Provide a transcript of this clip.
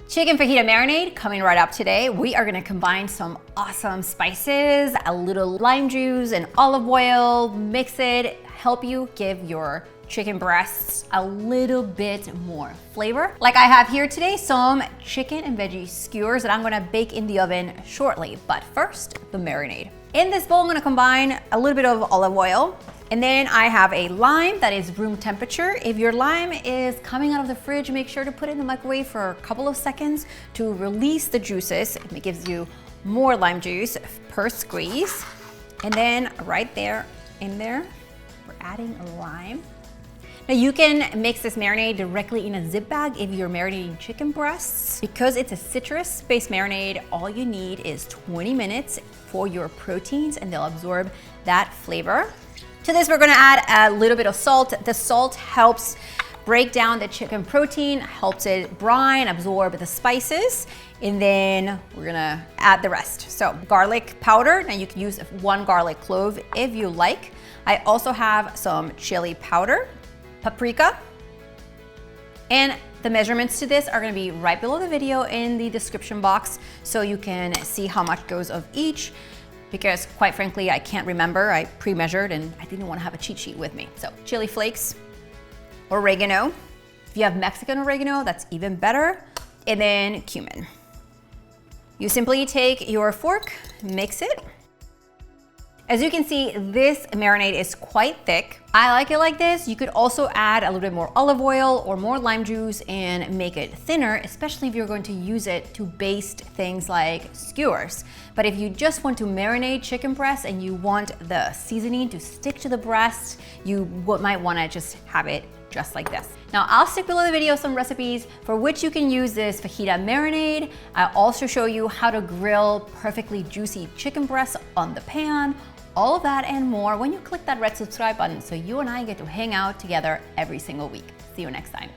Chicken fajita marinade coming right up today. We are gonna combine some awesome spices, a little lime juice and olive oil, mix it, help you give your chicken breasts a little bit more flavor. Like I have here today, some chicken and veggie skewers that I'm gonna bake in the oven shortly. But first, the marinade. In this bowl, I'm gonna combine a little bit of olive oil, and then I have a lime that is room temperature. If your lime is coming out of the fridge, make sure to put it in the microwave for a couple of seconds to release the juices. It gives you more lime juice per squeeze. And then right there, in there, we're adding a lime. Now you can mix this marinade directly in a zip bag if you're marinating chicken breasts. Because it's a citrus-based marinade, all you need is 20 minutes for your proteins and they'll absorb that flavor. To this, we're gonna add a little bit of salt. The salt helps break down the chicken protein, helps it brine, absorb the spices, and then we're gonna add the rest. So garlic powder, now you can use 1 garlic clove if you like. I also have some chili powder, paprika, and the measurements to this are gonna be right below the video in the description box so you can see how much goes of each. Because quite frankly, I can't remember. I pre-measured and I didn't want to have a cheat sheet with me. So chili flakes, oregano. If you have Mexican oregano, that's even better. And then cumin. You simply take your fork, mix it. As you can see, this marinade is quite thick. I like it like this. You could also add a little bit more olive oil or more lime juice and make it thinner, especially if you're going to use it to baste things like skewers. But if you just want to marinate chicken breast and you want the seasoning to stick to the breast, you might want to just have it just like this. Now I'll stick below the video some recipes for which you can use this fajita marinade. I'll also show you how to grill perfectly juicy chicken breasts on the pan. All of that and more when you click that red subscribe button so you and I get to hang out together every single week. See you next time.